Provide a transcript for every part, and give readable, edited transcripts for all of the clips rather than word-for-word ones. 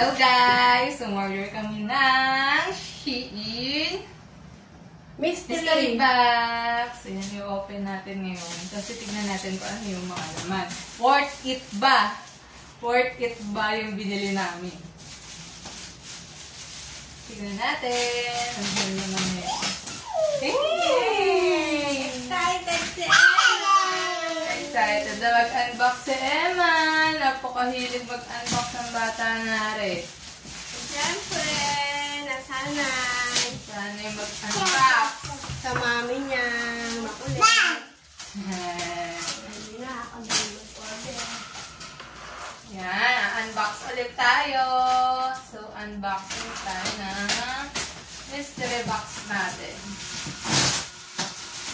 Hello guys! Umorder kami ng Shein Mystery Box. Ayan yung open natin ngayon. Kasi tignan natin kung ano yung mga laman. Worth it ba? Worth it ba yung binili namin? Tignan natin. Ano yung laman ngayon? Hey! Excited si Emma! Excited na mag-unbox si Emma. Napakahilig mag-unbox ng bata na rin. Siyempre, nasanay. Sana yung mag-unbox. Sa mami niya, makulit. Hindi na ako mag-order. Yan, unbox ulit tayo. So, unboxing tayo ng mystery box natin.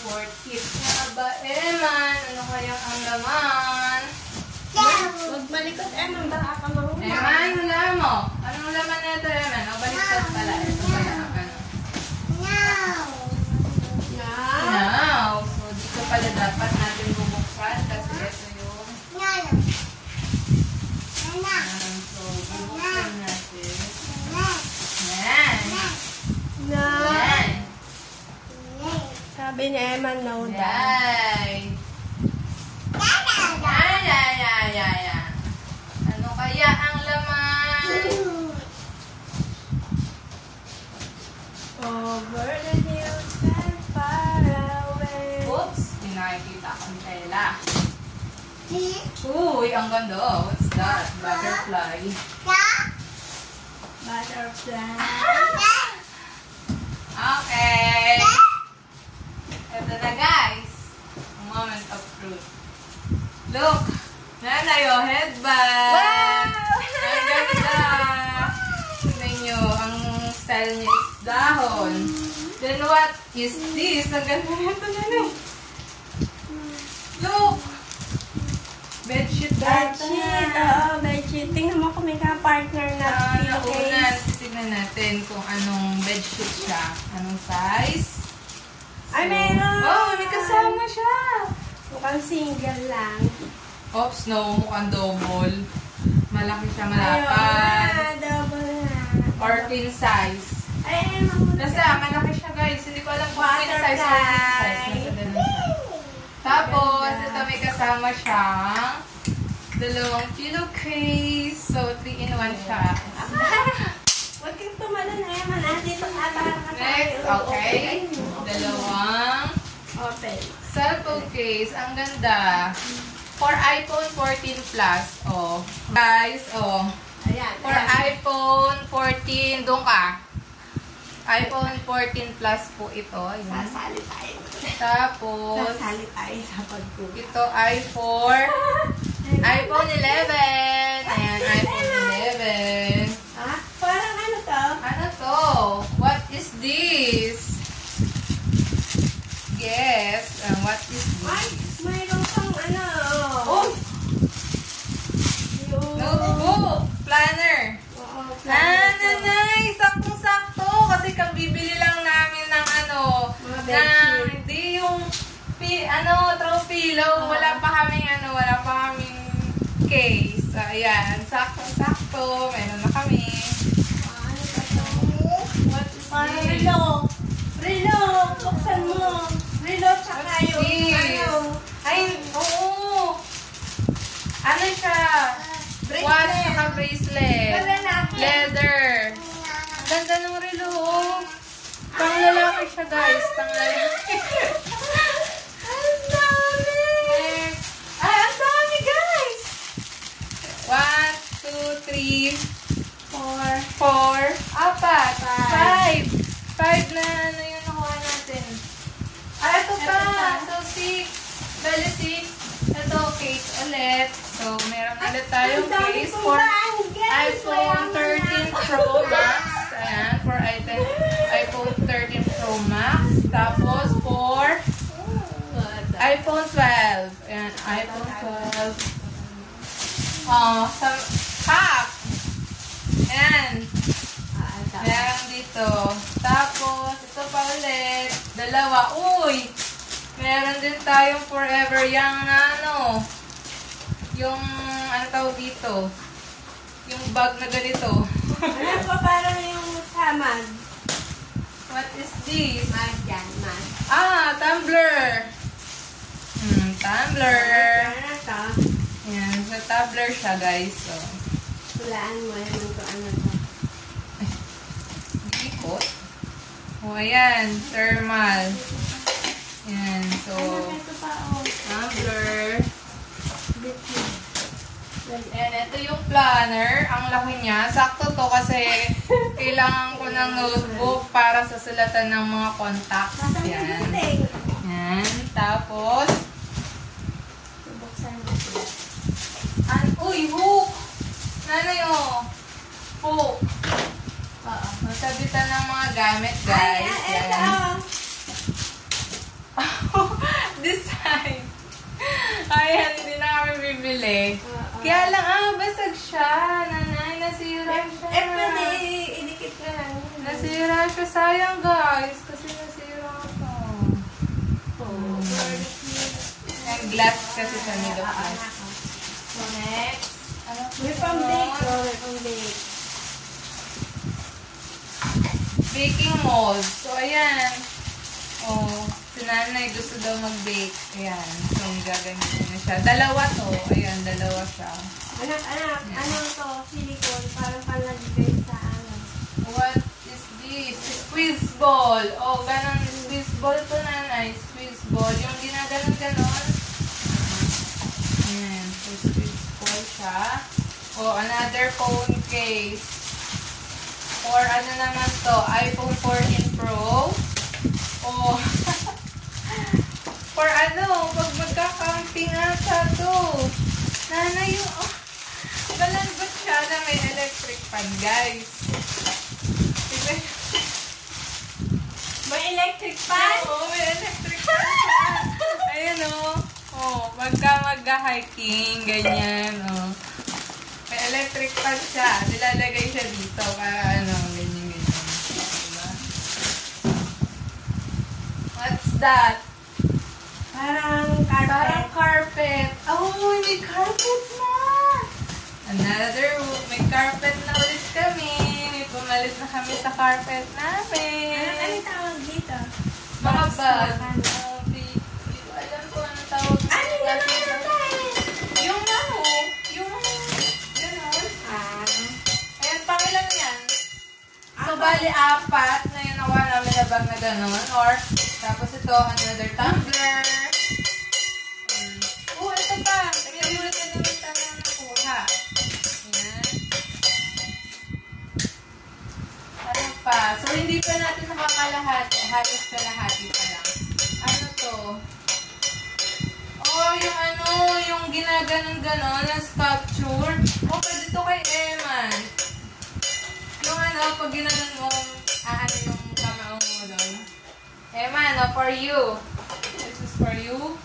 Worth it nga ba, Eman? Ano kayang ang laman? Huwag malikot, Emma. Baka ka mahula. Eman, hula mo. Anong laman nito, Eman? O, baliktad pala. Ito pala ang ano. Now, so dito pala dapat natin bubuksan kasi ito yung so bubuksan natin. Yan. Yan. Sabi ni Emma, no daw. Yan. Yan. Ano kaya ang laman? Over the hills and far away. Oops, hindi nakikita akong tela. Uy, ang ganda. What's that? Butterfly. Butterfly. Okay. Ito na guys. Moment of truth. Look. Nanay, oh, headband. Wow! Ang ganda. Tignan nyo, ang style niya is dahon. Then what is this? Ang ganda nito nanay. Look. Bedsheet Bedsheet. ata. Oo, bedsheet. Tingnan mo kung may ka-partner na Nauna, tignan natin kung anong bedsheet siya. Anong size. Ay, meron! Oh, may kasama siya. Mukhang single lang. Oops, no. Mukhang double. Malaki siya, Ayun malapad. na, double na. Or queen size. Ay, mamuna. Nasa, malaki siya guys. Hindi ko alam kung queen size or king size. Nasa ganun siya. Tapos, ito may kasama siyang dalawang pillowcase. So, 3-in-1 siya. Huwag kang tumalon na yaman. Dito ata ka sa Next, okay. Dalawang open. cellphone case. Ang ganda. For iPhone 14 Plus. Oh. Guys, oh. Ayan. For iPhone 14, doon ka. iPhone 14 Plus po ito. Ayan. Sasali tayo. Tapos, Sasali tayo sa pagkuha. ito iPhone 11. Ayan, iPhone 11. Ah, parang ano to? Ano to? What is this? Guess. What is Ay, this? mayroon pang ano. Oh! Yung... Notebook! Planner! Oo, Nanay! Saktong-sakto! Kasi kabibili lang namin ng ano, Mga ng, bedsheet. hindi yung, throw pillow. Wala pa kaming case. So, ayan. Saktong-sakto. Meron na kami. Ano ba to? What is Parang this? relo. Relo! Buksan mo. Relo tsaka What's yung this? ano. Ay, oo! Ano siya? Bracelet. Watch saka bracelet. Lalaki. Leather. Ang ganda ng relo. Oh. Pang lalaki siya, guys. Pang lalaki. Ang dami! Next. Ay, ang dami, guys! 1, 2, 3, 4, 4, 5. 5 na ano yung nakuha natin. Ah, ito pa. So, 6. Bali 6. Ito, case ulit. So, meron ulit tayong Ang dami case kong for bag, guys. iPhone 13 Pro Max. Ayan, for iPhone 13 Pro Max. Tapos, for iPhone 12. Ayan, iPhone 12. Oh, some half. Ayan. Meron dito. Tapos, ito pa ulit. Dalawa. Uy! Meron din tayong Forever Young na ano. Yung, ano tawag dito? Yung bag na ganito. Anak ko parang yung samad. What is this? Mag yan, mag. Tumbler. Tumbler. Ano to? Yan, so tumbler siya guys. So, Hulaan mo naman kung ano to. ikot. Ayan, thermal. Yan, so, Anak, ito pa oh. tumbler. Bitchin. And ito yung planner. Ang laki niya. Sakto to kasi kailangan ko ng notebook para sa sulatan ng mga contacts. Yan. Yan. Tapos, Bubuksan mo sila. uy, hook! Nanay, oh. Hook. Oo. Magsabitan ng mga gamit, guys. Ay, ito Yan. oh. Design. Ayan, hindi na kami bibili. Kaya lang, basag siya. Nanay, nasira siya. Pwede idikit ka lang. Nasira siya. Sayang, guys. Kasi nasira ito. Oh. Ang glass kasi sa nilo. So, next. Ano po May ito? pang-bake. Oh, may pang-bake. Baking mold. So, ayan. Oh, si nanay gusto daw mag-bake. Ayan. So, gagamitin na siya. Dalawa to. Ayan, dalawa siya. Anak, ano to? Silicone. Parang palagay sa ano. What is this? Squeeze ball. Oh, ganun. Squeeze ball to nanay. Squeeze ball. Yung ginaganon-ganon. Ayan. So, squeeze ball siya. Oh, another phone case. Or ano naman to? iPhone 14 Pro. Oh. For ano? Pag magka-camping ata to. Nanay yung... Oh, balanggot siya na may electric fan, guys. Diba? May electric fan? Oo, may electric fan siya. Ayan o. Oh, pagka magka-hiking, ganyan. Oh. May electric fan siya. Nilalagay siya dito para ano, ganyan. Diba? What's that? Parang carpet. Parang carpet. Oh, may carpet na! Another, may carpet na ulit kami. May pumalit na kami sa carpet namin. Ano tawag dito? Mga Box bag. na ano. Hindi ko alam kung ano tawag. Ano yung naman Yung ano, yung gano'n. Ayan, pangilan yan. So, bali, apat na yung nakuha namin na bag na gano'n. Or, tapos ito, another tumbler. Oh, ito pa. May ulit na naman tayo na nakuha. Ayan. Ano pa? So, hindi pa natin nakakalahati. Halos kalahati pa lang. Ano to? Oh, yung ano, yung ginaganon-ganon na sculpture. Oh, pwede to kay Eman. Yung ano, pag ginanon mo, ano yung kamao mo doon. Eman, oh, for you. This is for you.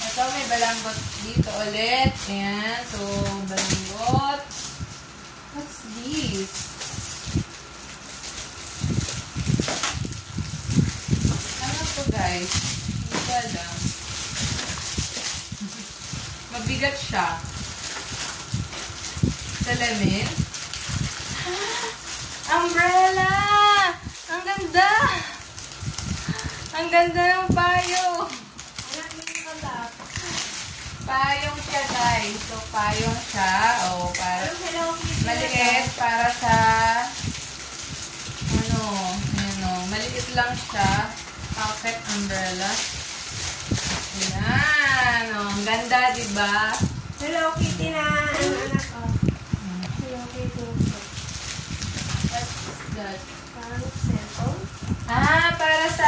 Ito, may balanggot dito ulit. Ayan, so, balanggot. What's this? Ano to, guys? Hindi ko alam. Mabigat siya. Salamin. Umbrella! Ang ganda! Ang ganda ng payo! Anak, may kabak. Payong siya, guys. So, payong siya. O, para Anong Hello Kitty? maliit para sa maliit lang siya. Pocket umbrella. Ayan. O, ang ganda, diba? Hello Kitty na ano anak ko. Hello Kitty. What's that? Parang cellphone. Para sa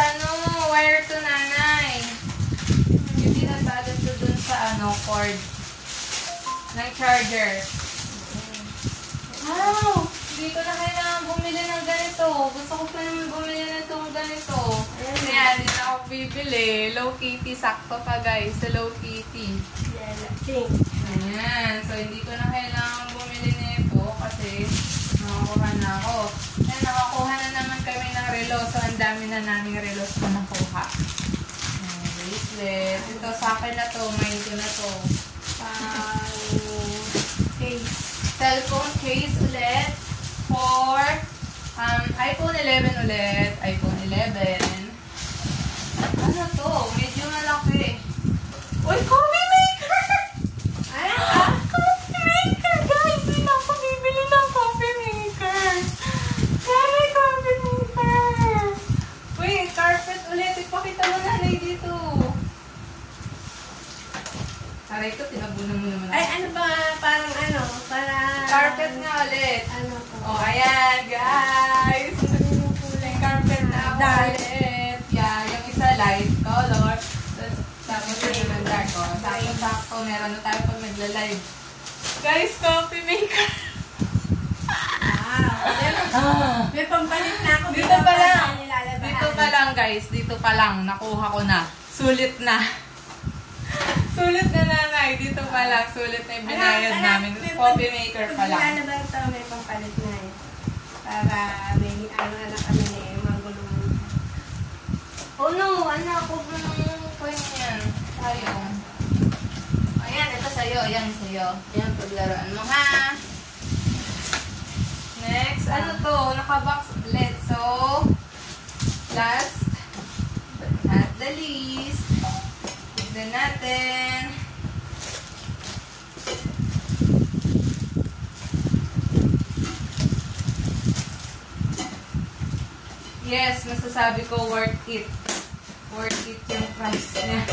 wire to nanay. Yung tinabalot ko dun sa cord ng charger. Wow! Hindi ko na kailangan bumili ng ganito. Gusto ko pa naman bumili na itong ganito. Ayan, hindi na ako bibili. Hello Kitty, sakto pa guys. Hello Kitty. Yellow. Pink. Ayan, so hindi ko na kailangan bumili nito kasi nakakuha na ako. Ayan, nakakuha na naman kami ng relo. So, ang dami na naming relos na nakuha. Ayan, bracelet. Ito, sa akin na to. Mine ko na to. Case. Cellphone case ulit for iPhone 11 ulit. iPhone 11. Ano to? Medyo malaki. Uy, coffee maker! Coffee maker, guys! Hindi na ako bibili ng coffee maker. Kaya coffee maker. Uy, carpet ulit. Ipakita mo nanay dito. Aray ko, tinabunan mo naman. Ay, ano ba? Parang ano? Carpet nga ulit. Ano to? Oh, ayan, guys. Carpet na ako ulit. Yeah, yung isa light color. Tapos yung naman dark. Oh, tapos sakto, meron na tayo pag nagla-live. Guys, coffee maker. May pampalit na ako. Dito pa lang. Dito pa lang, guys. Dito pa lang. Nakuha ko na. Sulit na. Sulit na nanay. Dito pa lang. Sulit na yung binayad namin. Coffee maker pa lang. Pag nilalaba ito, may pampalit na eh. Para may ano na kami eh. Magulong. Oh no, anak. Huwag mo nang coin yan. Sayang. Ayan, ito sa'yo. Ayan sa'yo. Ayan, paglaruan mo ha. Next, ano to? Naka-box ulit. So, last but not the least, tignan natin. Yes, masasabi ko worth it. Worth it yung price niya.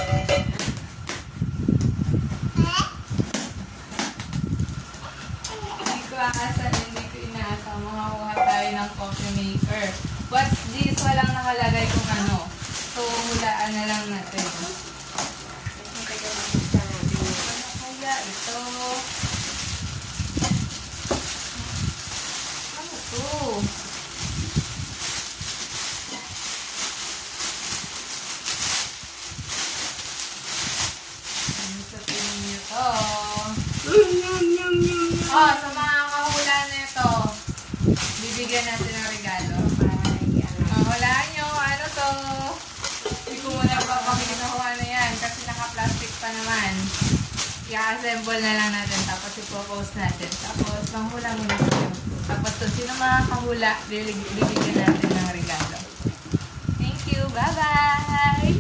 Hindi ko inaasa. Makakuha tayo ng coffee maker. What's this? Walang nakalagay kung ano. So, hulaan na lang natin. Ano kaya ito? Ano to? Ano sa tingin niyo to? Oh, sa mga kahula na ito, bibigyan natin ng regalo. Hulaan nyo, ano to? Hindi ko muna papakita kung ano yan kasi naka-plastic pa naman. I-assemble na lang natin tapos ipopost natin. Tapos, manghula muna tayo. Tapos, kung sino makakahula, bibigyan natin ng regalo. Thank you. Bye-bye!